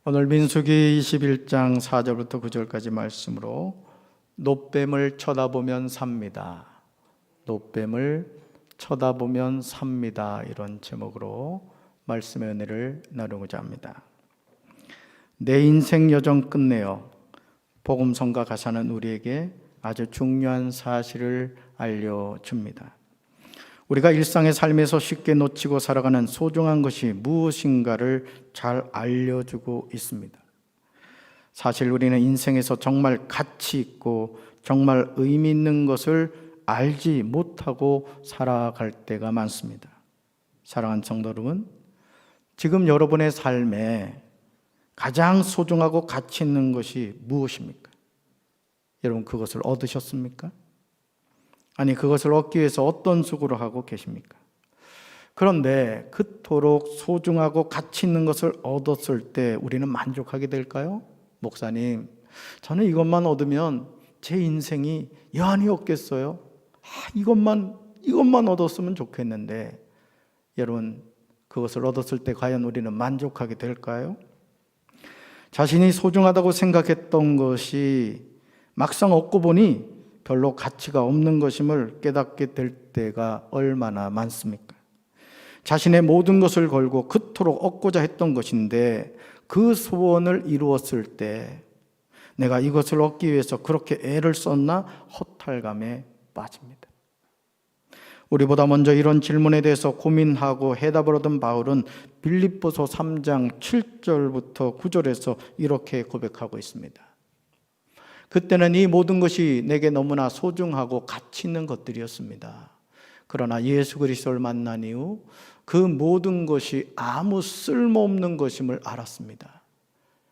오늘 민수기 21장 4절부터 9절까지 말씀으로 놋뱀을 쳐다보면 삽니다. 놋뱀을 쳐다보면 삽니다. 이런 제목으로 말씀의 은혜를 나누고자 합니다. 내 인생 여정 끝내어 복음성가 가사는 우리에게 아주 중요한 사실을 알려줍니다. 우리가 일상의 삶에서 쉽게 놓치고 살아가는 소중한 것이 무엇인가를 잘 알려주고 있습니다. 사실 우리는 인생에서 정말 가치 있고 정말 의미 있는 것을 알지 못하고 살아갈 때가 많습니다. 사랑하는 성도 여러분, 지금 여러분의 삶에 가장 소중하고 가치 있는 것이 무엇입니까? 여러분, 그것을 얻으셨습니까? 아니, 그것을 얻기 위해서 어떤 수고를 하고 계십니까? 그런데 그토록 소중하고 가치 있는 것을 얻었을 때 우리는 만족하게 될까요? 목사님, 저는 이것만 얻으면 제 인생이 여한이 없겠어요? 이것만 얻었으면 좋겠는데, 여러분, 그것을 얻었을 때 과연 우리는 만족하게 될까요? 자신이 소중하다고 생각했던 것이 막상 얻고 보니 별로 가치가 없는 것임을 깨닫게 될 때가 얼마나 많습니까? 자신의 모든 것을 걸고 그토록 얻고자 했던 것인데 그 소원을 이루었을 때 내가 이것을 얻기 위해서 그렇게 애를 썼나 허탈감에 빠집니다. 우리보다 먼저 이런 질문에 대해서 고민하고 해답을 얻은 바울은 빌립보서 3장 7절부터 9절에서 이렇게 고백하고 있습니다. 그때는 이 모든 것이 내게 너무나 소중하고 가치 있는 것들이었습니다. 그러나 예수 그리스도를 만난 이후 그 모든 것이 아무 쓸모없는 것임을 알았습니다.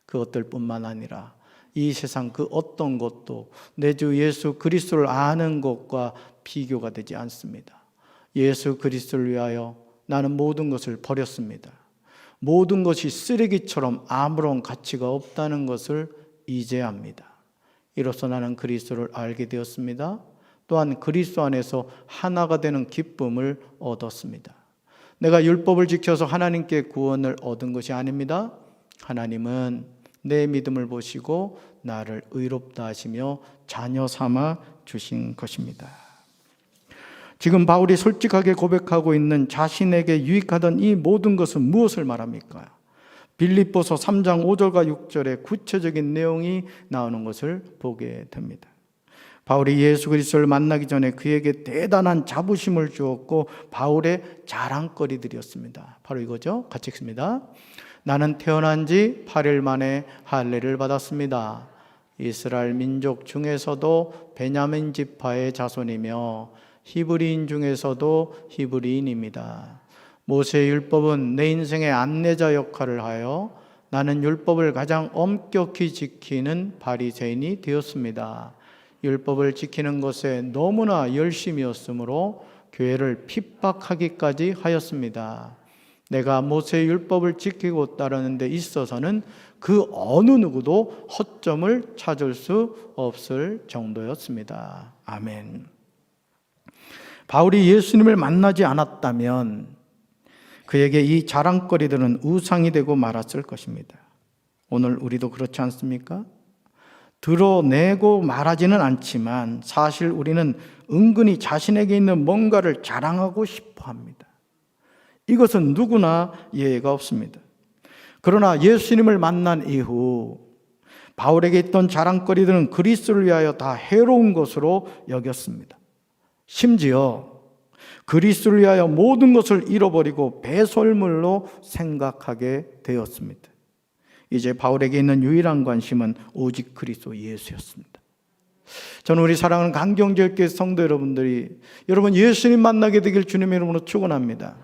그것들뿐만 아니라 이 세상 그 어떤 것도 내 주 예수 그리스도를 아는 것과 비교가 되지 않습니다. 예수 그리스도를 위하여 나는 모든 것을 버렸습니다. 모든 것이 쓰레기처럼 아무런 가치가 없다는 것을 이제 압니다. 이로써 나는 그리스도를 알게 되었습니다. 또한 그리스도 안에서 하나가 되는 기쁨을 얻었습니다. 내가 율법을 지켜서 하나님께 구원을 얻은 것이 아닙니다. 하나님은 내 믿음을 보시고 나를 의롭다 하시며 자녀 삼아 주신 것입니다. 지금 바울이 솔직하게 고백하고 있는 자신에게 유익하던 이 모든 것은 무엇을 말합니까? 빌립보서 3장 5절과 6절에 구체적인 내용이 나오는 것을 보게 됩니다. 바울이 예수 그리스도를 만나기 전에 그에게 대단한 자부심을 주었고 바울의 자랑거리들이었습니다. 바로 이거죠. 같이 읽습니다. 나는 태어난 지 8일 만에 할례를 받았습니다. 이스라엘 민족 중에서도 베냐민 지파의 자손이며 히브리인 중에서도 히브리인입니다. 모세의 율법은 내 인생의 안내자 역할을 하여 나는 율법을 가장 엄격히 지키는 바리새인이 되었습니다. 율법을 지키는 것에 너무나 열심이었으므로 교회를 핍박하기까지 하였습니다. 내가 모세의 율법을 지키고 따르는 데 있어서는 그 어느 누구도 허점을 찾을 수 없을 정도였습니다. 아멘. 바울이 예수님을 만나지 않았다면 그에게 이 자랑거리들은 우상이 되고 말았을 것입니다. 오늘 우리도 그렇지 않습니까? 드러내고 말하지는 않지만 사실 우리는 은근히 자신에게 있는 뭔가를 자랑하고 싶어 합니다. 이것은 누구나 예외가 없습니다. 그러나 예수님을 만난 이후 바울에게 있던 자랑거리들은 그리스도를 위하여 다 해로운 것으로 여겼습니다. 심지어 그리스도를 위하여 모든 것을 잃어버리고 배설물로 생각하게 되었습니다. 이제 바울에게 있는 유일한 관심은 오직 그리스도 예수였습니다. 저는 우리 사랑하는 강경제일교회 성도 여러분들이 여러분 예수님 만나게 되길 주님의 이름으로 축원합니다.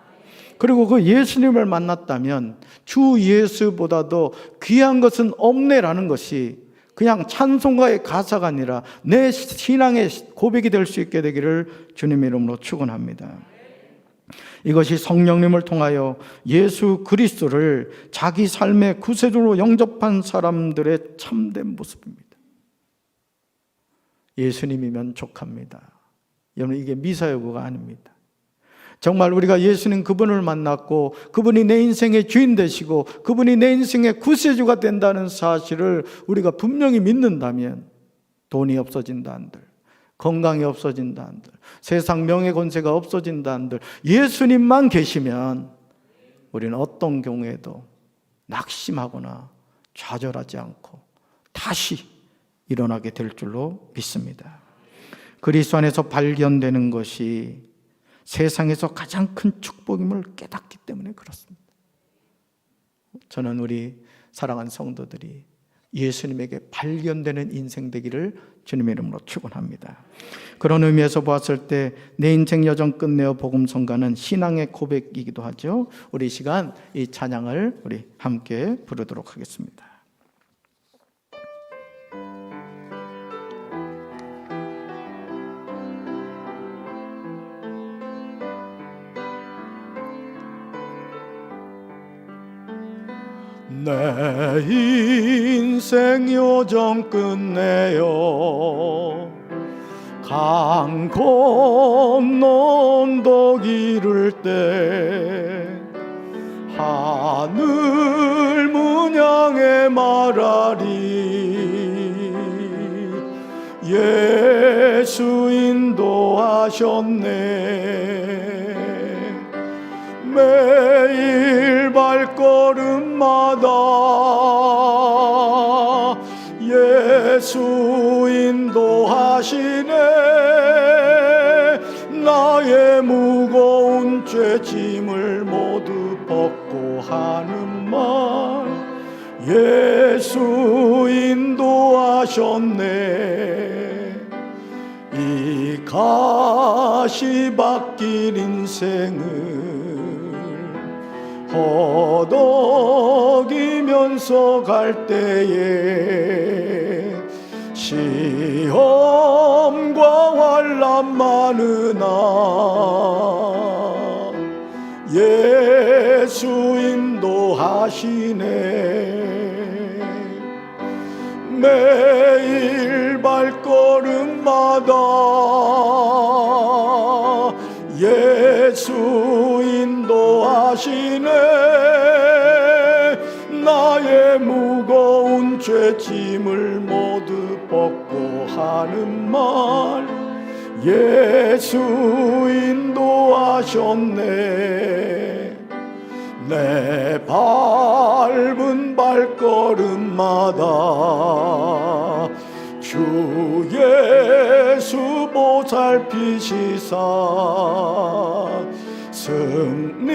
그리고 그 예수님을 만났다면 주 예수보다도 귀한 것은 없네라는 것이 그냥 찬송가의 가사가 아니라 내 신앙의 고백이 될 수 있게 되기를 주님의 이름으로 축원합니다. 이것이 성령님을 통하여 예수 그리스도를 자기 삶의 구세주로 영접한 사람들의 참된 모습입니다. 예수님이면 족합니다. 여러분, 이게 미사여구가 아닙니다. 정말 우리가 예수님 그분을 만났고 그분이 내 인생의 주인 되시고 그분이 내 인생의 구세주가 된다는 사실을 우리가 분명히 믿는다면 돈이 없어진다 한들, 건강이 없어진다 한들, 세상 명예 권세가 없어진다 한들 예수님만 계시면 우리는 어떤 경우에도 낙심하거나 좌절하지 않고 다시 일어나게 될 줄로 믿습니다. 그리스도 안에서 발견되는 것이 세상에서 가장 큰 축복임을 깨닫기 때문에 그렇습니다. 저는 우리 사랑하는 성도들이 예수님에게 발견되는 인생 되기를 주님의 이름으로 축원합니다. 그런 의미에서 보았을 때 내 인생 여정 끝내어 복음 전가는 신앙의 고백이기도 하죠. 우리 이 시간 이 찬양을 우리 함께 부르도록 하겠습니다. 내 인생 여정 끝내어 강 건너 언덕 이를 때 하늘 문 향해 말하리 예수 인도하셨네 매일 발걸음마다 예수 인도하시네 나의 무거운 죄짐을 모두 벗고 하는 말 예수 인도하셨네 이 가시밭길 인생을 허덕이면서 갈 때에 시험과 환난 많으나 예수 인도하시네 매일 발걸음마다 예수 인도하시네 나의 무거운 죄짐을 모두 벗고 하는 말 예수 인도하셨네 내 밟은 발걸음마다 주 예수 보살피시사 승리의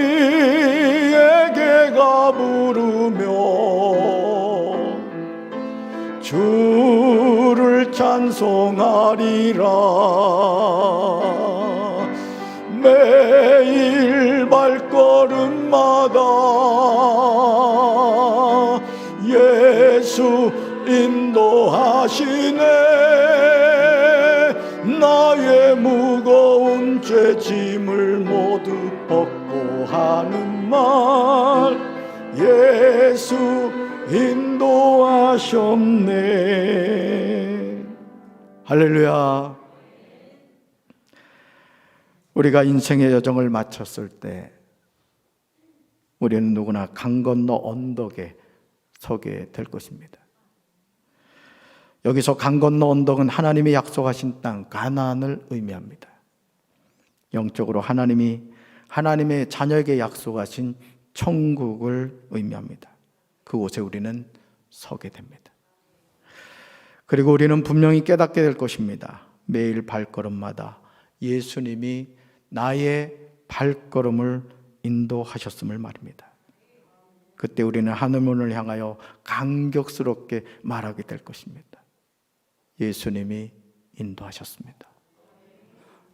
개가 부르며 주를 찬송하리라 매일 발걸음마다 예수 인도하시네 나의 무거운 죄짐을 모두 벗고 하는 말 예수 인도하셨네 할렐루야. 우리가 인생의 여정을 마쳤을 때 우리는 누구나 강 건너 언덕에 서게 될 것입니다. 여기서 강 건너 언덕은 하나님이 약속하신 땅 가나안을 의미합니다. 영적으로 하나님의 자녀에게 약속하신 천국을 의미합니다. 그곳에 우리는 서게 됩니다. 그리고 우리는 분명히 깨닫게 될 것입니다. 매일 발걸음마다 예수님이 나의 발걸음을 인도하셨음을 말입니다. 그때 우리는 하늘문을 향하여 감격스럽게 말하게 될 것입니다. 예수님이 인도하셨습니다.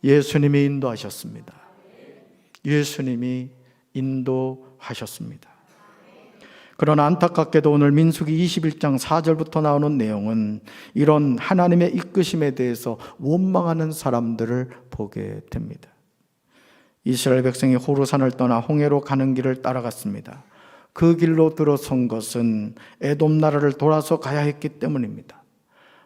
예수님이 인도하셨습니다. 예수님이 인도하셨습니다. 그러나 안타깝게도 오늘 민수기 21장 4절부터 나오는 내용은 이런 하나님의 이끄심에 대해서 원망하는 사람들을 보게 됩니다. 이스라엘 백성이 호르산을 떠나 홍해로 가는 길을 따라갔습니다. 그 길로 들어선 것은 에돔 나라를 돌아서 가야 했기 때문입니다.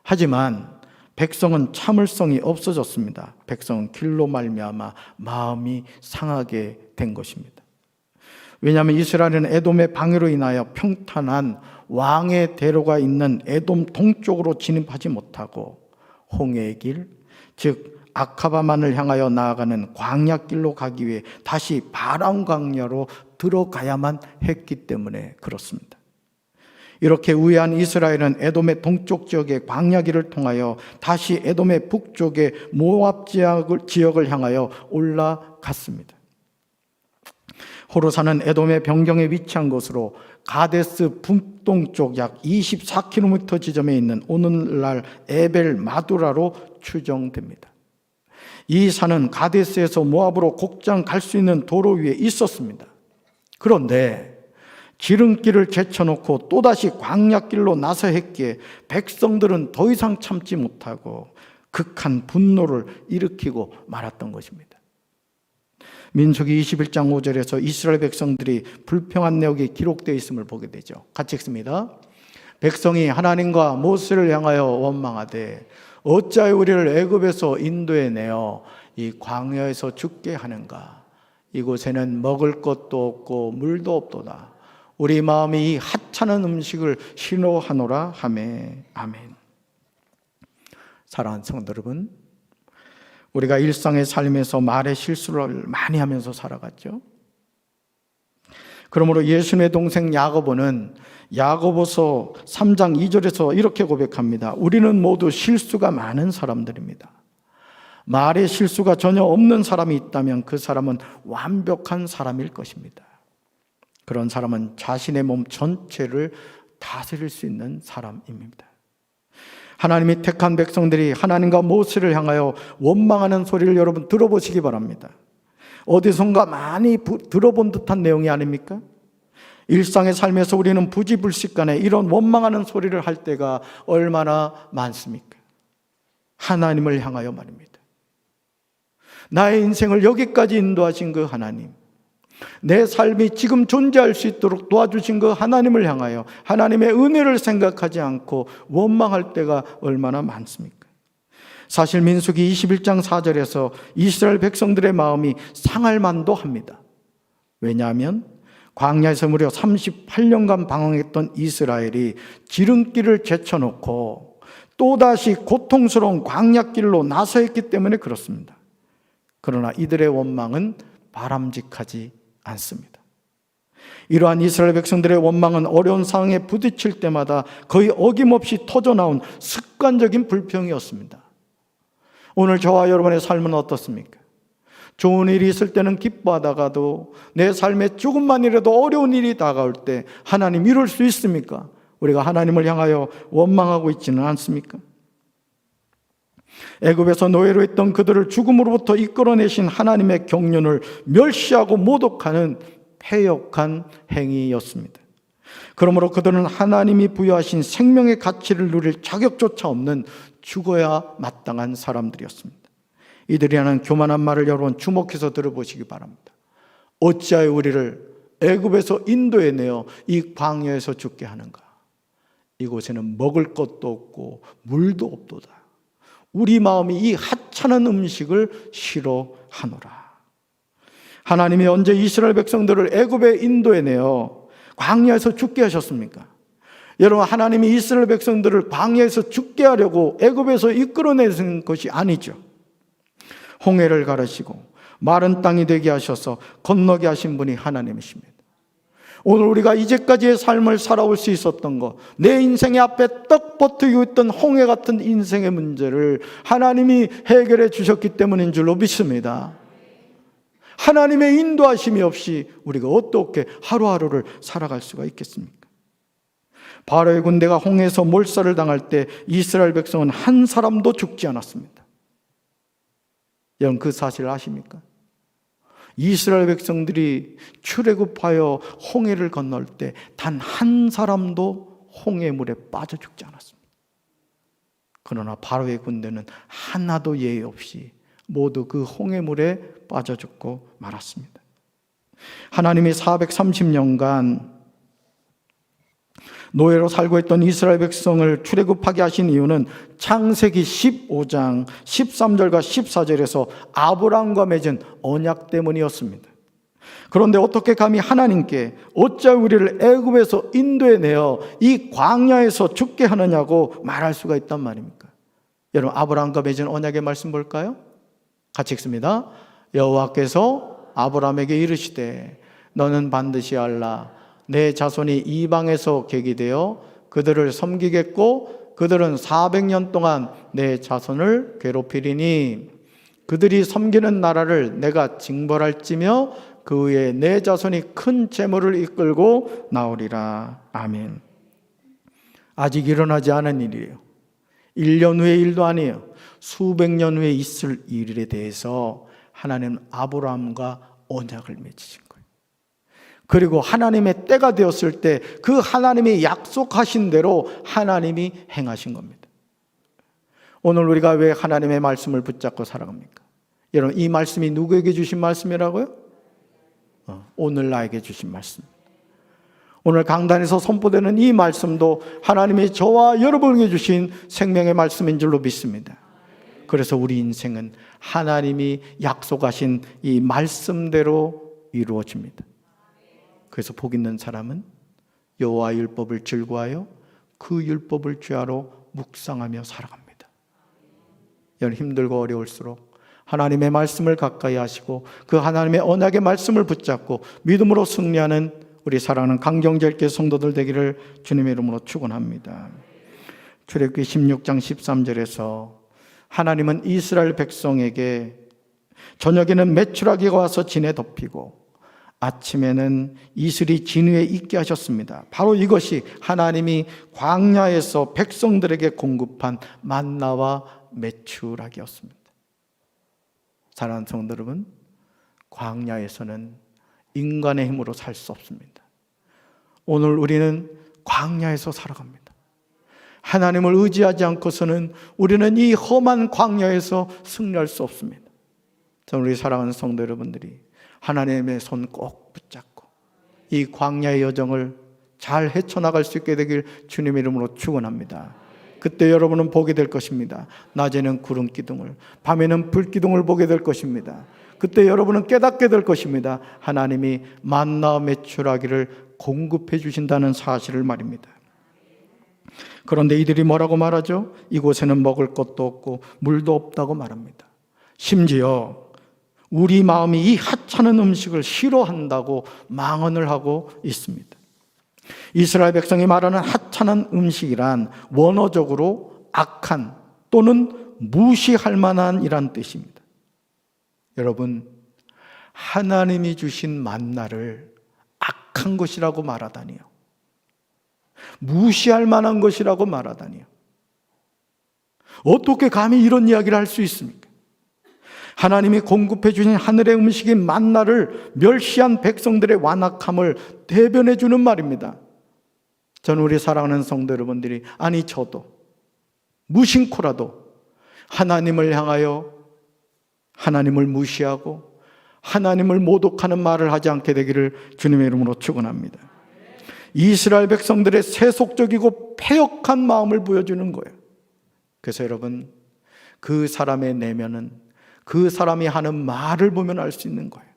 하지만 백성은 참을성이 없어졌습니다. 백성은 길로 말미암아 마음이 상하게 된 것입니다. 왜냐하면 이스라엘은 에돔의 방해로 인하여 평탄한 왕의 대로가 있는 에돔 동쪽으로 진입하지 못하고 홍해의 길, 즉 아카바만을 향하여 나아가는 광야길로 가기 위해 다시 바람 광야로 들어가야만 했기 때문에 그렇습니다. 이렇게 우회한 이스라엘은 에돔의 동쪽 지역의 광야길을 통하여 다시 에돔의 북쪽의 모압 지역을 향하여 올라갔습니다. 호르사는 에돔의 변경에 위치한 곳으로 가데스 북동쪽 약 24km 지점에 있는 오늘날 에벨 마두라로 추정됩니다. 이 산은 가데스에서 모압으로 곡장 갈 수 있는 도로 위에 있었습니다. 그런데 지름길을 제쳐놓고 또다시 광야길로 나서 했기에 백성들은 더 이상 참지 못하고 극한 분노를 일으키고 말았던 것입니다. 민수기 21장 5절에서 이스라엘 백성들이 불평한 내용이 기록되어 있음을 보게 되죠. 같이 읽습니다. 백성이 하나님과 모세를 향하여 원망하되 어찌하여 우리를 애굽에서 인도해 내어 이 광야에서 죽게 하는가? 이곳에는 먹을 것도 없고 물도 없도다. 우리 마음이 이 하찮은 음식을 싫어하노라 하매. 아멘. 사랑하는 성도 여러분, 우리가 일상의 삶에서 말의 실수를 많이 하면서 살아갔죠. 그러므로 예수님의 동생 야고보는 야고보서 3장 2절에서 이렇게 고백합니다. 우리는 모두 실수가 많은 사람들입니다. 말에 실수가 전혀 없는 사람이 있다면 그 사람은 완벽한 사람일 것입니다. 그런 사람은 자신의 몸 전체를 다스릴 수 있는 사람입니다. 하나님이 택한 백성들이 하나님과 모세를 향하여 원망하는 소리를 여러분 들어보시기 바랍니다. 어디선가 많이 들어본 듯한 내용이 아닙니까? 일상의 삶에서 우리는 부지불식간에 이런 원망하는 소리를 할 때가 얼마나 많습니까? 하나님을 향하여 말입니다. 나의 인생을 여기까지 인도하신 그 하나님, 내 삶이 지금 존재할 수 있도록 도와주신 그 하나님을 향하여 하나님의 은혜를 생각하지 않고 원망할 때가 얼마나 많습니까? 사실 민수기 21장 4절에서 이스라엘 백성들의 마음이 상할 만도 합니다. 왜냐하면 광야에서 무려 38년간 방황했던 이스라엘이 지름길을 제쳐놓고 또다시 고통스러운 광야길로 나서했기 때문에 그렇습니다. 그러나 이들의 원망은 바람직하지 않습니다. 이러한 이스라엘 백성들의 원망은 어려운 상황에 부딪힐 때마다 거의 어김없이 터져나온 습관적인 불평이었습니다. 오늘 저와 여러분의 삶은 어떻습니까? 좋은 일이 있을 때는 기뻐하다가도 내 삶에 조금만이라도 어려운 일이 다가올 때 하나님 이럴 수 있습니까? 우리가 하나님을 향하여 원망하고 있지는 않습니까? 애굽에서 노예로 있던 그들을 죽음으로부터 이끌어내신 하나님의 경륜을 멸시하고 모독하는 패역한 행위였습니다. 그러므로 그들은 하나님이 부여하신 생명의 가치를 누릴 자격조차 없는 죽어야 마땅한 사람들이었습니다. 이들이 하는 교만한 말을 여러분 주목해서 들어보시기 바랍니다. 어찌하여 우리를 애굽에서 인도해 내어 이 광야에서 죽게 하는가? 이곳에는 먹을 것도 없고 물도 없도다. 우리 마음이 이 하찮은 음식을 싫어하노라. 하나님이 언제 이스라엘 백성들을 애굽에 인도해 내어 광야에서 죽게 하셨습니까? 여러분, 하나님이 이스라엘 백성들을 광야에서 죽게 하려고 애굽에서 이끌어내신 것이 아니죠. 홍해를 가르시고 마른 땅이 되게 하셔서 건너게 하신 분이 하나님이십니다. 오늘 우리가 이제까지의 삶을 살아올 수 있었던 것, 내 인생의 앞에 떡 버티고 있던 홍해 같은 인생의 문제를 하나님이 해결해 주셨기 때문인 줄로 믿습니다. 하나님의 인도하심이 없이 우리가 어떻게 하루하루를 살아갈 수가 있겠습니까? 바로의 군대가 홍해에서 몰살을 당할 때 이스라엘 백성은 한 사람도 죽지 않았습니다. 여러분, 그 사실을 아십니까? 이스라엘 백성들이 출애굽하여 홍해를 건널 때 단 한 사람도 홍해물에 빠져 죽지 않았습니다. 그러나 바로의 군대는 하나도 예의 없이 모두 그 홍해물에 빠져 죽고 말았습니다. 하나님이 430년간 노예로 살고 있던 이스라엘 백성을 출애굽하게 하신 이유는 창세기 15장 13절과 14절에서 아브라함과 맺은 언약 때문이었습니다. 그런데 어떻게 감히 하나님께 어찌하여 우리를 애굽에서 인도해내어 이 광야에서 죽게 하느냐고 말할 수가 있단 말입니까? 여러분, 아브라함과 맺은 언약의 말씀 볼까요? 같이 읽습니다. 여호와께서 아브라함에게 이르시되 너는 반드시 알라. 내 자손이 이방에서 계기되어 그들을 섬기겠고 그들은 400년 동안 내 자손을 괴롭히리니 그들이 섬기는 나라를 내가 징벌할지며 그 후에 내 자손이 큰 재물을 이끌고 나오리라. 아멘. 아직 일어나지 않은 일이에요. 1년 후의 일도 아니에요. 수백 년 후에 있을 일에 대해서 하나님은 아브라함과 언약을 맺으신 거예요. 그리고 하나님의 때가 되었을 때 그 하나님이 약속하신 대로 하나님이 행하신 겁니다. 오늘 우리가 왜 하나님의 말씀을 붙잡고 살아갑니까? 여러분, 이 말씀이 누구에게 주신 말씀이라고요? 오늘 나에게 주신 말씀. 오늘 강단에서 선포되는 이 말씀도 하나님이 저와 여러분에게 주신 생명의 말씀인 줄로 믿습니다. 그래서 우리 인생은 하나님이 약속하신 이 말씀대로 이루어집니다. 그래서 복 있는 사람은 여호와 율법을 즐거워하여 그 율법을 죄하러 묵상하며 살아갑니다. 여러분, 힘들고 어려울수록 하나님의 말씀을 가까이 하시고 그 하나님의 언약의 말씀을 붙잡고 믿음으로 승리하는 우리 사랑하는 강경제일교회 성도들 되기를 주님의 이름으로 축원합니다. 출애굽기 16장 13절에서 하나님은 이스라엘 백성에게 저녁에는 메추라기가 와서 진에 덮이고 아침에는 이슬이 진 위에 있게 하셨습니다. 바로 이것이 하나님이 광야에서 백성들에게 공급한 만나와 메추라기였습니다. 사랑하는 성도 여러분, 광야에서는 인간의 힘으로 살 수 없습니다. 오늘 우리는 광야에서 살아갑니다. 하나님을 의지하지 않고서는 우리는 이 험한 광야에서 승리할 수 없습니다. 저는 우리 사랑하는 성도 여러분들이 하나님의 손 꼭 붙잡고 이 광야의 여정을 잘 헤쳐나갈 수 있게 되길 주님의 이름으로 축원합니다. 그때 여러분은 보게 될 것입니다. 낮에는 구름 기둥을, 밤에는 불 기둥을 보게 될 것입니다. 그때 여러분은 깨닫게 될 것입니다. 하나님이 만나 메추라기를 공급해 주신다는 사실을 말입니다. 그런데 이들이 뭐라고 말하죠? 이곳에는 먹을 것도 없고 물도 없다고 말합니다. 심지어 우리 마음이 이 하찮은 음식을 싫어한다고 망언을 하고 있습니다. 이스라엘 백성이 말하는 하찮은 음식이란 원어적으로 악한 또는 무시할 만한 이란 뜻입니다. 여러분, 하나님이 주신 만나를 악한 것이라고 말하다니요, 무시할 만한 것이라고 말하다니요, 어떻게 감히 이런 이야기를 할 수 있습니까? 하나님이 공급해 주신 하늘의 음식인 만나를 멸시한 백성들의 완악함을 대변해 주는 말입니다. 저는 우리 사랑하는 성도 여러분들이, 아니 저도 무심코라도 하나님을 향하여 하나님을 무시하고 하나님을 모독하는 말을 하지 않게 되기를 주님의 이름으로 축원합니다. 이스라엘 백성들의 세속적이고 패역한 마음을 보여주는 거예요. 그래서 여러분, 그 사람의 내면은 그 사람이 하는 말을 보면 알 수 있는 거예요.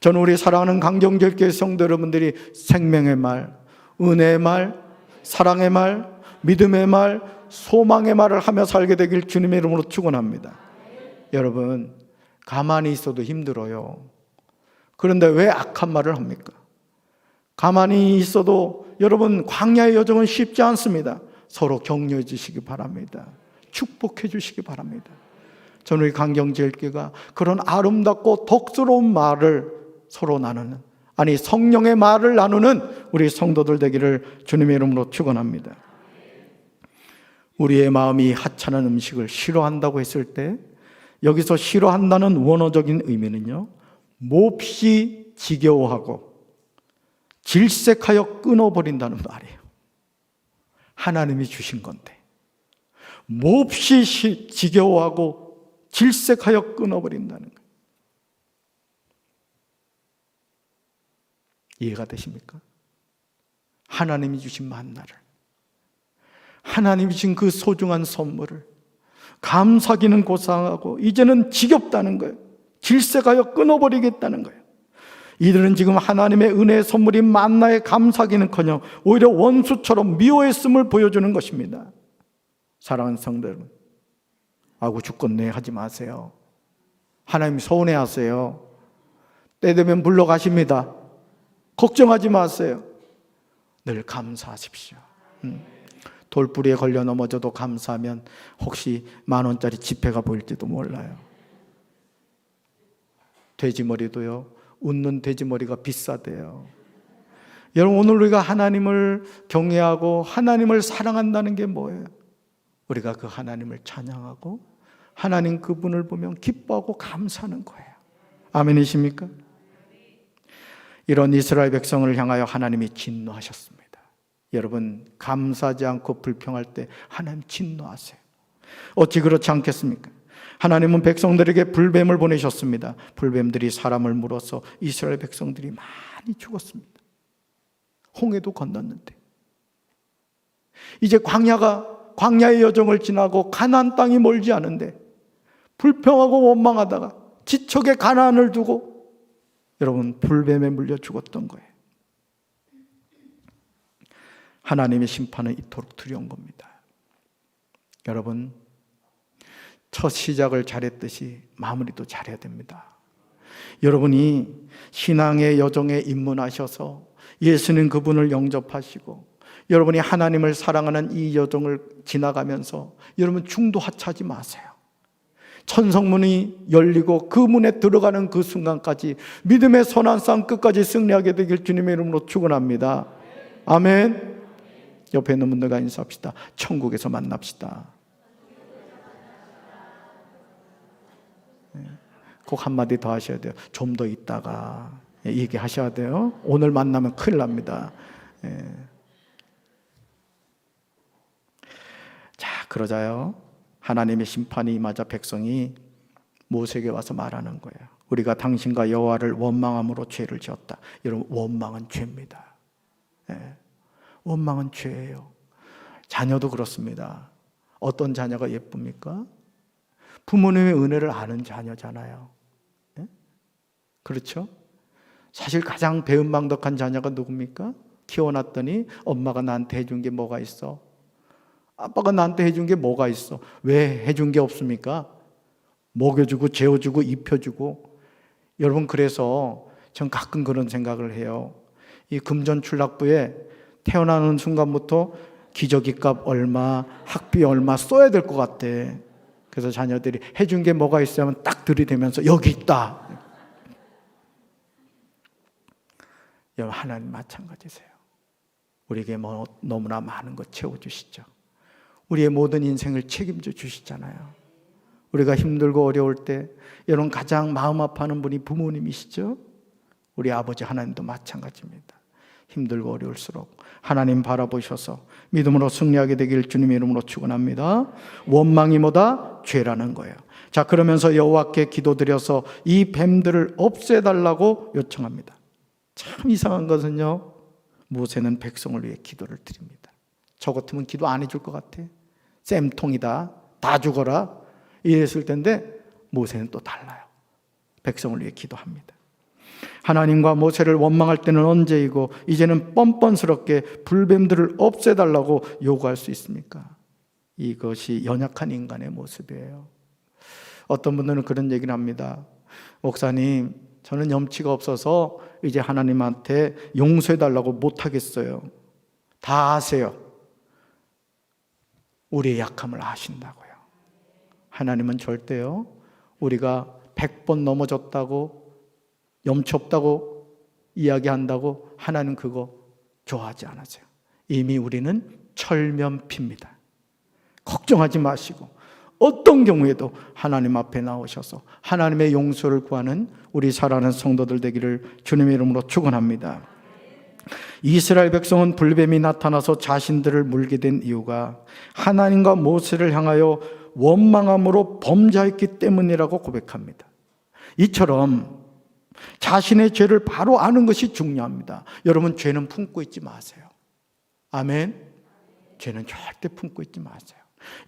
저는 우리 사랑하는 강경제일교회 성도 여러분들이 생명의 말, 은혜의 말, 사랑의 말, 믿음의 말, 소망의 말을 하며 살게 되길 주님의 이름으로 축원합니다. 여러분, 가만히 있어도 힘들어요. 그런데 왜 악한 말을 합니까? 가만히 있어도 여러분, 광야의 여정은 쉽지 않습니다. 서로 격려해 주시기 바랍니다. 축복해 주시기 바랍니다. 저는 우리 강경제일교회가 그런 아름답고 덕스러운 말을 서로 나누는, 아니 성령의 말을 나누는 우리 성도들 되기를 주님의 이름으로 축원합니다. 우리의 마음이 하찮은 음식을 싫어한다고 했을 때 여기서 싫어한다는 원어적인 의미는요, 몹시 지겨워하고 질색하여 끊어버린다는 말이에요. 하나님이 주신 건데 몹시 지겨워하고 질색하여 끊어버린다는 거예요. 이해가 되십니까? 하나님이 주신 만나를, 하나님이 주신 그 소중한 선물을 감사기는 고상하고 이제는 지겹다는 거예요. 질색하여 끊어버리겠다는 거예요. 이들은 지금 하나님의 은혜의 선물인 만나에 감사기는커녕 오히려 원수처럼 미워했음을 보여주는 것입니다. 사랑하는 성도 여러분, 아구 죽겠네 하지 마세요. 하나님 서운해하세요. 때 되면 물러가십니다. 걱정하지 마세요. 늘 감사하십시오. 돌부리에 걸려 넘어져도 감사하면 혹시 10,000원짜리 지폐가 보일지도 몰라요. 돼지머리도요, 웃는 돼지머리가 비싸대요. 여러분, 오늘 우리가 하나님을 경외하고 하나님을 사랑한다는 게 뭐예요? 우리가 그 하나님을 찬양하고 하나님 그분을 보면 기뻐하고 감사하는 거예요. 아멘이십니까? 이런 이스라엘 백성을 향하여 하나님이 진노하셨습니다. 여러분, 감사하지 않고 불평할 때 하나님 진노하세요. 어찌 그렇지 않겠습니까? 하나님은 백성들에게 불뱀을 보내셨습니다. 불뱀들이 사람을 물어서 이스라엘 백성들이 많이 죽었습니다. 홍해도 건넜는데 이제 광야의 여정을 지나고 가나안 땅이 멀지 않은데 불평하고 원망하다가 지척에 가나안을 두고 여러분 불뱀에 물려 죽었던 거예요. 하나님의 심판은 이토록 두려운 겁니다. 여러분, 첫 시작을 잘했듯이 마무리도 잘해야 됩니다. 여러분이 신앙의 여정에 입문하셔서 예수님 그분을 영접하시고 여러분이 하나님을 사랑하는 이 여정을 지나가면서 여러분 중도 하차하지 마세요. 천성문이 열리고 그 문에 들어가는 그 순간까지 믿음의 선한 싸움 끝까지 승리하게 되길 주님의 이름으로 축원합니다. 아멘. 옆에 있는 분들과 인사합시다. 천국에서 만납시다. 꼭 한마디 더 하셔야 돼요. 좀 더 있다가 얘기하셔야 돼요. 오늘 만나면 큰일 납니다. 자, 그러자요, 하나님의 심판이 임하자 백성이 모세에게 와서 말하는 거예요. 우리가 당신과 여호와를 원망함으로 죄를 지었다. 여러분, 원망은 죄입니다. 원망은 죄예요. 자녀도 그렇습니다. 어떤 자녀가 예쁩니까? 부모님의 은혜를 아는 자녀잖아요. 그렇죠? 사실 가장 배은망덕한 자녀가 누굽니까? 키워놨더니 엄마가 나한테 해준 게 뭐가 있어? 아빠가 나한테 해준 게 뭐가 있어? 왜 해준 게 없습니까? 먹여주고 재워주고 입혀주고. 여러분, 그래서 전 가끔 그런 생각을 해요. 이 금전출납부에 태어나는 순간부터 기저귀값 얼마, 학비 얼마 써야 될 것 같아. 그래서 자녀들이 해준 게 뭐가 있으면 딱 들이대면서 여기 있다. 여러분, 하나님 마찬가지세요. 우리에게 너무나 많은 것 채워주시죠. 우리의 모든 인생을 책임져 주시잖아요. 우리가 힘들고 어려울 때 여러분 가장 마음 아파하는 분이 부모님이시죠. 우리 아버지 하나님도 마찬가지입니다. 힘들고 어려울수록 하나님 바라보셔서 믿음으로 승리하게 되길 주님의 이름으로 축원합니다. 원망이 뭐다? 죄라는 거예요. 자, 그러면서 여호와께 기도드려서 이 뱀들을 없애달라고 요청합니다. 참 이상한 것은요, 모세는 백성을 위해 기도를 드립니다. 저 같으면 기도 안 해줄 것 같아. 쌤통이다, 다 죽어라 이랬을 텐데 모세는 또 달라요. 백성을 위해 기도합니다. 하나님과 모세를 원망할 때는 언제이고 이제는 뻔뻔스럽게 불뱀들을 없애달라고 요구할 수 있습니까? 이것이 연약한 인간의 모습이에요. 어떤 분들은 그런 얘기를 합니다. 목사님, 저는 염치가 없어서 이제 하나님한테 용서해달라고 못하겠어요. 다 아세요. 우리의 약함을 아신다고요. 하나님은 절대요, 우리가 100번 넘어졌다고 염치 없다고 이야기한다고 하나님 그거 좋아하지 않으세요. 이미 우리는 철면피입니다. 걱정하지 마시고 어떤 경우에도 하나님 앞에 나오셔서 하나님의 용서를 구하는 우리 사랑하는 성도들 되기를 주님의 이름으로 축원합니다. 이스라엘 백성은 불뱀이 나타나서 자신들을 물게 된 이유가 하나님과 모세를 향하여 원망함으로 범죄했기 때문이라고 고백합니다. 이처럼 자신의 죄를 바로 아는 것이 중요합니다. 여러분, 죄는 품고 있지 마세요. 아멘. 죄는 절대 품고 있지 마세요.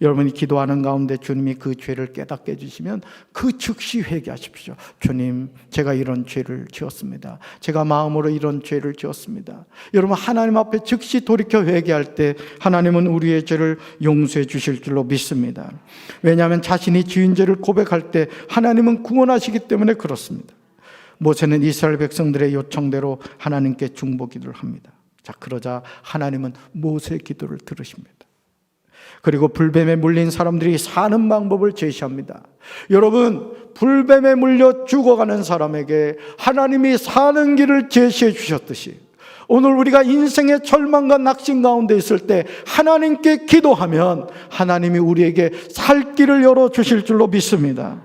여러분이 기도하는 가운데 주님이 그 죄를 깨닫게 해주시면 그 즉시 회개하십시오. 주님, 제가 이런 죄를 지었습니다. 제가 마음으로 이런 죄를 지었습니다. 여러분, 하나님 앞에 즉시 돌이켜 회개할 때 하나님은 우리의 죄를 용서해 주실 줄로 믿습니다. 왜냐하면 자신이 지은 죄를 고백할 때 하나님은 구원하시기 때문에 그렇습니다. 모세는 이스라엘 백성들의 요청대로 하나님께 중보 기도를 합니다. 자, 그러자 하나님은 모세의 기도를 들으십니다. 그리고 불뱀에 물린 사람들이 사는 방법을 제시합니다. 여러분, 불뱀에 물려 죽어가는 사람에게 하나님이 사는 길을 제시해 주셨듯이 오늘 우리가 인생의 절망과 낙심 가운데 있을 때 하나님께 기도하면 하나님이 우리에게 살 길을 열어주실 줄로 믿습니다.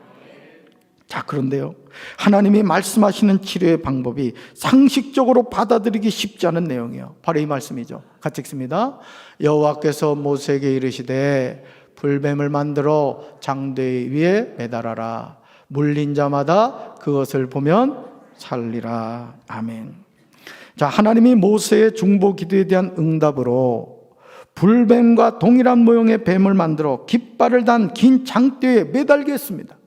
자, 그런데요, 하나님이 말씀하시는 치료의 방법이 상식적으로 받아들이기 쉽지 않은 내용이에요. 바로 이 말씀이죠. 같이 읽습니다. 여호와께서 모세에게 이르시되 불뱀을 만들어 장대 위에 매달아라. 물린 자마다 그것을 보면 살리라. 아멘. 자, 하나님이 모세의 중보 기도에 대한 응답으로 불뱀과 동일한 모형의 뱀을 만들어 깃발을 단 긴 장대에 매달게 했습니다.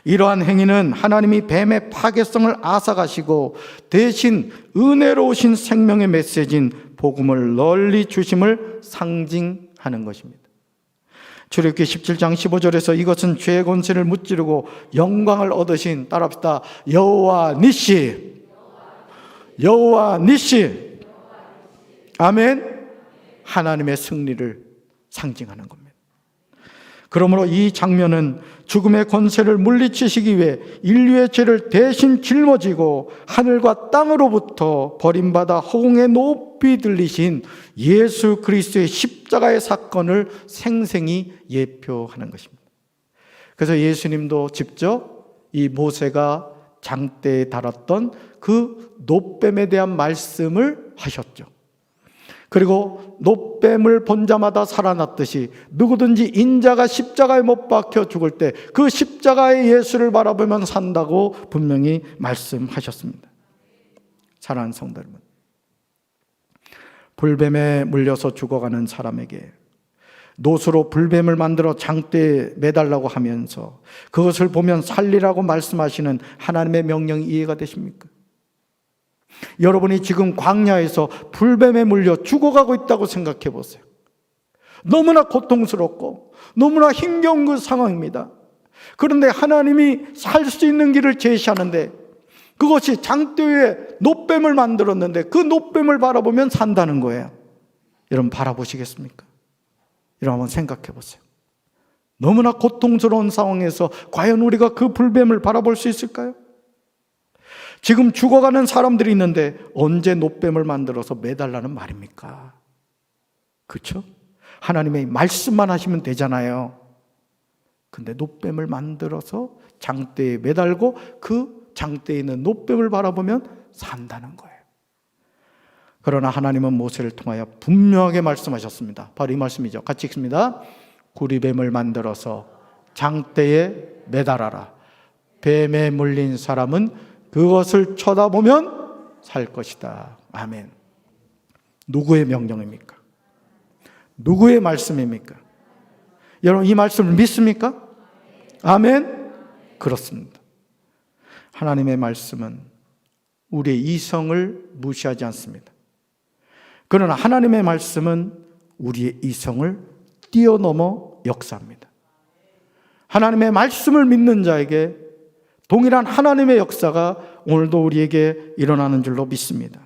이러한 행위는 하나님이 뱀의 파괴성을 앗아가시고 대신 은혜로우신 생명의 메시지인 복음을 널리 주심을 상징하는 것입니다. 출애굽기 17장 15절에서 이것은 죄의 권세를 무찌르고 영광을 얻으신, 따라합시다, 여호와 니시, 여호와 니시, 아멘, 하나님의 승리를 상징하는 겁니다. 그러므로 이 장면은 죽음의 권세를 물리치시기 위해 인류의 죄를 대신 짊어지고 하늘과 땅으로부터 버림받아 허공에 높이 들리신 예수 그리스도의 십자가의 사건을 생생히 예표하는 것입니다. 그래서 예수님도 직접 이 모세가 장대에 달았던 그 놋뱀에 대한 말씀을 하셨죠. 그리고 놋뱀을 본 자마다 살아났듯이 누구든지 인자가 십자가에 못 박혀 죽을 때 그 십자가의 예수를 바라보면 산다고 분명히 말씀하셨습니다. 사랑하는 성도 여러분, 불뱀에 물려서 죽어가는 사람에게 놋으로 불뱀을 만들어 장대에 매달라고 하면서 그것을 보면 살리라고 말씀하시는 하나님의 명령이 이해가 되십니까? 여러분이 지금 광야에서 불뱀에 물려 죽어가고 있다고 생각해 보세요. 너무나 고통스럽고 너무나 힘겨운 그 상황입니다. 그런데 하나님이 살 수 있는 길을 제시하는데 그것이 장대 위에 놋뱀을 만들었는데 그 놋뱀을 바라보면 산다는 거예요. 여러분, 바라보시겠습니까? 여러분, 한번 생각해 보세요. 너무나 고통스러운 상황에서 과연 우리가 그 불뱀을 바라볼 수 있을까요? 지금 죽어가는 사람들이 있는데 언제 놋뱀을 만들어서 매달라는 말입니까? 그렇죠? 하나님의 말씀만 하시면 되잖아요. 근데 놋뱀을 만들어서 장대에 매달고 그 장대에 있는 놋뱀을 바라보면 산다는 거예요. 그러나 하나님은 모세를 통하여 분명하게 말씀하셨습니다. 바로 이 말씀이죠. 같이 읽습니다. 구리뱀을 만들어서 장대에 매달아라. 뱀에 물린 사람은 그것을 쳐다보면 살 것이다. 아멘. 누구의 명령입니까? 누구의 말씀입니까? 여러분, 이 말씀을 믿습니까? 아멘. 그렇습니다. 하나님의 말씀은 우리의 이성을 무시하지 않습니다. 그러나 하나님의 말씀은 우리의 이성을 뛰어넘어 역사합니다. 하나님의 말씀을 믿는 자에게 동일한 하나님의 역사가 오늘도 우리에게 일어나는 줄로 믿습니다.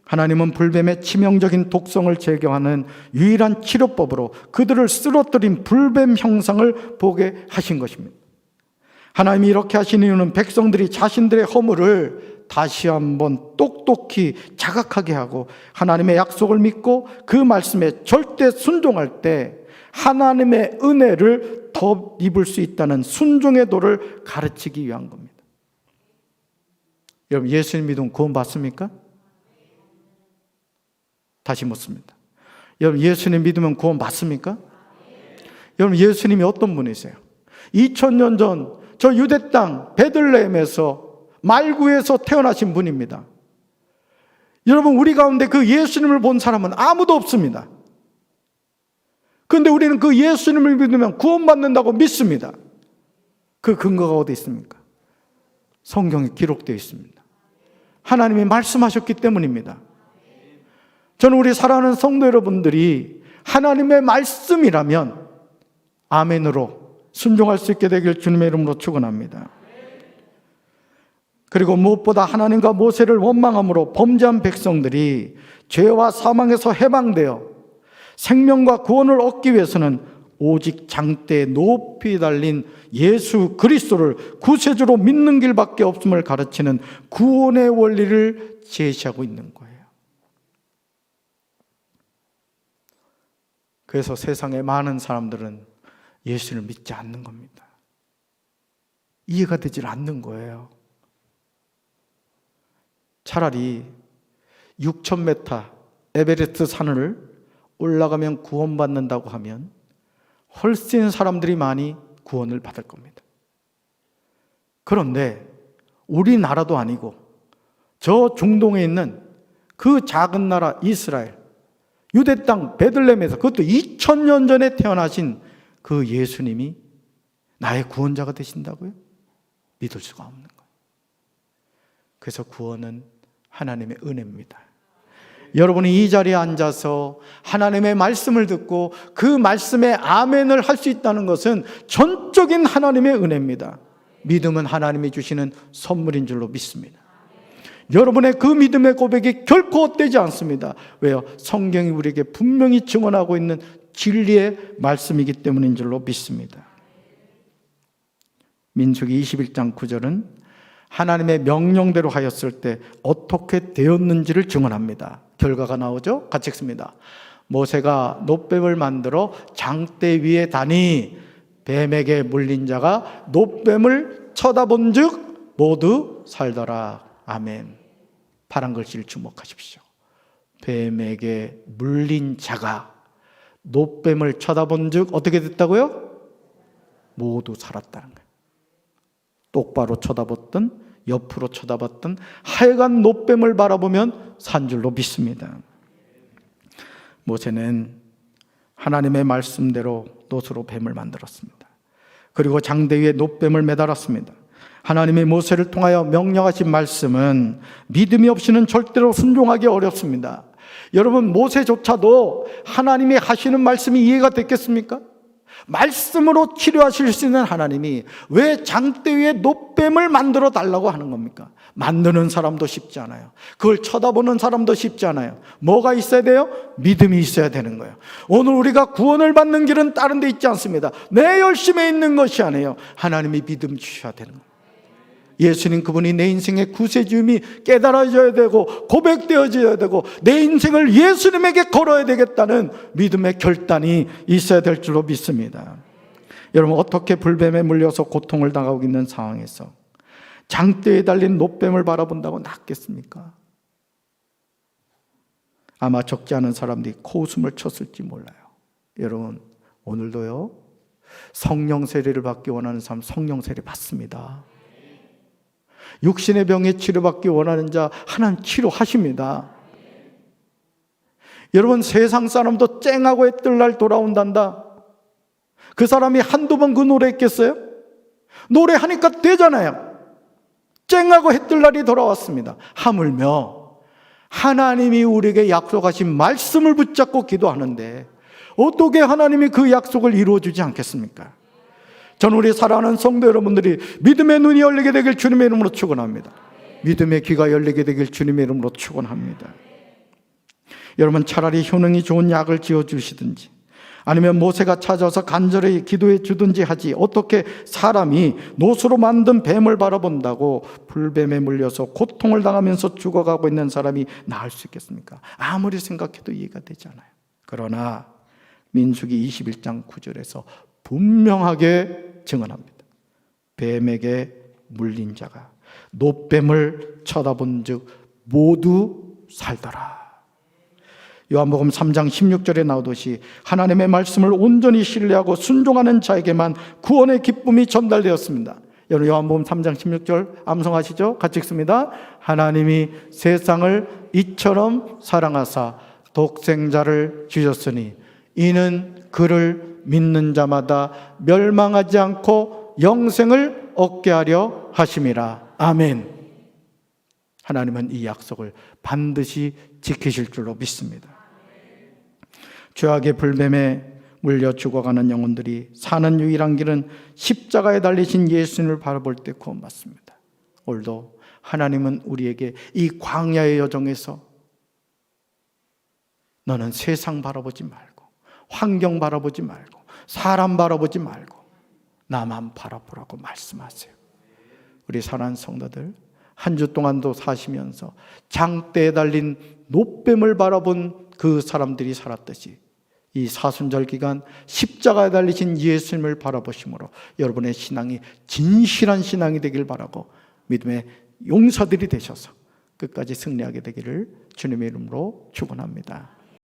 하나님은 불뱀의 치명적인 독성을 제거하는 유일한 치료법으로 그들을 쓰러뜨린 불뱀 형상을 보게 하신 것입니다. 하나님이 이렇게 하신 이유는 백성들이 자신들의 허물을 다시 한번 똑똑히 자각하게 하고 하나님의 약속을 믿고 그 말씀에 절대 순종할 때 하나님의 은혜를 더 입을 수 있다는 순종의 도를 가르치기 위한 겁니다. 여러분, 예수님 믿으면 구원 받습니까? 다시 묻습니다. 여러분, 예수님 믿으면 구원 받습니까? 여러분, 예수님이 어떤 분이세요? 2000년 전 저 유대 땅 베들레헴에서 말구에서 태어나신 분입니다. 여러분, 우리 가운데 그 예수님을 본 사람은 아무도 없습니다. 그런데 우리는 그 예수님을 믿으면 구원받는다고 믿습니다. 그 근거가 어디 있습니까? 성경에 기록되어 있습니다. 하나님이 말씀하셨기 때문입니다. 저는 우리 사랑하는 성도 여러분들이 하나님의 말씀이라면 아멘으로 순종할 수 있게 되길 주님의 이름으로 축원합니다. 그리고 무엇보다 하나님과 모세를 원망함으로 범죄한 백성들이 죄와 사망에서 해방되어 생명과 구원을 얻기 위해서는 오직 장대에 높이 달린 예수 그리스도를 구세주로 믿는 길밖에 없음을 가르치는 구원의 원리를 제시하고 있는 거예요. 그래서 세상의 많은 사람들은 예수를 믿지 않는 겁니다. 이해가 되질 않는 거예요. 차라리 6,000m 에베레스트 산을 올라가면 구원받는다고 하면 훨씬 사람들이 많이 구원을 받을 겁니다. 그런데 우리나라도 아니고 저 중동에 있는 그 작은 나라 이스라엘, 유대 땅 베들레헴에서, 그것도 2000년 전에 태어나신 그 예수님이 나의 구원자가 되신다고요? 믿을 수가 없는 거예요. 그래서 구원은 하나님의 은혜입니다. 여러분이 이 자리에 앉아서 하나님의 말씀을 듣고 그 말씀에 아멘을 할 수 있다는 것은 전적인 하나님의 은혜입니다. 믿음은 하나님이 주시는 선물인 줄로 믿습니다. 여러분의 그 믿음의 고백이 결코 헛되지 않습니다. 왜요? 성경이 우리에게 분명히 증언하고 있는 진리의 말씀이기 때문인 줄로 믿습니다. 민수기 21장 9절은 하나님의 명령대로 하였을 때 어떻게 되었는지를 증언합니다. 결과가 나오죠? 같이 읽습니다. 모세가 놋뱀을 만들어 장대 위에 다니 뱀에게 물린 자가 놋뱀을 쳐다본 즉 모두 살더라. 아멘. 파란 글씨를 주목하십시오. 뱀에게 물린 자가 놋뱀을 쳐다본 즉 어떻게 됐다고요? 모두 살았다는 거예요. 똑바로 쳐다봤던, 옆으로 쳐다봤던 하여간 놋뱀을 바라보면 산 줄로 믿습니다. 모세는 하나님의 말씀대로 놋으로 뱀을 만들었습니다. 그리고 장대 위에 놋뱀을 매달았습니다. 하나님의 모세를 통하여 명령하신 말씀은 믿음이 없이는 절대로 순종하기 어렵습니다. 여러분, 모세조차도 하나님이 하시는 말씀이 이해가 됐겠습니까? 말씀으로 치료하실 수 있는 하나님이 왜 장대 위에 놋뱀을 만들어 달라고 하는 겁니까? 만드는 사람도 쉽지 않아요. 그걸 쳐다보는 사람도 쉽지 않아요. 뭐가 있어야 돼요? 믿음이 있어야 되는 거예요. 오늘 우리가 구원을 받는 길은 다른 데 있지 않습니다. 내 열심에 있는 것이 아니에요. 하나님이 믿음 주셔야 되는 거예요. 예수님 그분이 내 인생의 구세주임이 깨달아져야 되고 고백되어져야 되고 내 인생을 예수님에게 걸어야 되겠다는 믿음의 결단이 있어야 될 줄로 믿습니다. 여러분, 어떻게 불뱀에 물려서 고통을 당하고 있는 상황에서 장대에 달린 놋뱀을 바라본다고 낫겠습니까? 아마 적지 않은 사람들이 코웃음을 쳤을지 몰라요. 여러분, 오늘도요, 성령 세례를 받기 원하는 사람 성령 세례 받습니다. 육신의 병에 치료받기 원하는 자 하나님 치료하십니다. 여러분, 세상 사람도 쨍하고 해뜰날 돌아온단다. 그 사람이 한두 번 그 노래 했겠어요? 노래하니까 되잖아요. 쨍하고 해뜰날이 돌아왔습니다. 하물며 하나님이 우리에게 약속하신 말씀을 붙잡고 기도하는데 어떻게 하나님이 그 약속을 이루어주지 않겠습니까? 저는 우리 사랑하는 성도 여러분들이 믿음의 눈이 열리게 되길 주님의 이름으로 축원합니다. 믿음의 귀가 열리게 되길 주님의 이름으로 축원합니다. 여러분, 차라리 효능이 좋은 약을 지어주시든지 아니면 모세가 찾아서 간절히 기도해 주든지 하지 어떻게 사람이 놋으로 만든 뱀을 바라본다고 불뱀에 물려서 고통을 당하면서 죽어가고 있는 사람이 나을 수 있겠습니까? 아무리 생각해도 이해가 되지 않아요. 그러나 민수기 21장 9절에서 분명하게 증언합니다. 뱀에게 물린 자가 놋뱀을 쳐다본 즉 모두 살더라. 요한복음 3장 16절에 나오듯이 하나님의 말씀을 온전히 신뢰하고 순종하는 자에게만 구원의 기쁨이 전달되었습니다. 여러분 요한복음 3장 16절 암송하시죠? 같이 읽습니다. 하나님이 세상을 이처럼 사랑하사 독생자를 주셨으니 이는 그를 믿는 자마다 멸망하지 않고 영생을 얻게 하려 하심이라. 아멘. 하나님은 이 약속을 반드시 지키실 줄로 믿습니다. 죄악의 불뱀에 물려 죽어가는 영혼들이 사는 유일한 길은 십자가에 달리신 예수님을 바라볼 때 구원받습니다. 오늘도 하나님은 우리에게 이 광야의 여정에서 너는 세상 바라보지 말고 환경 바라보지 말고 사람 바라보지 말고 나만 바라보라고 말씀하세요. 우리 사랑하는 성도들, 한 주 동안도 사시면서 장대에 달린 놋뱀을 바라본 그 사람들이 살았듯이 이 사순절 기간 십자가에 달리신 예수님을 바라보심으로 여러분의 신앙이 진실한 신앙이 되길 바라고 믿음의 용사들이 되셔서 끝까지 승리하게 되기를 주님의 이름으로 축원합니다.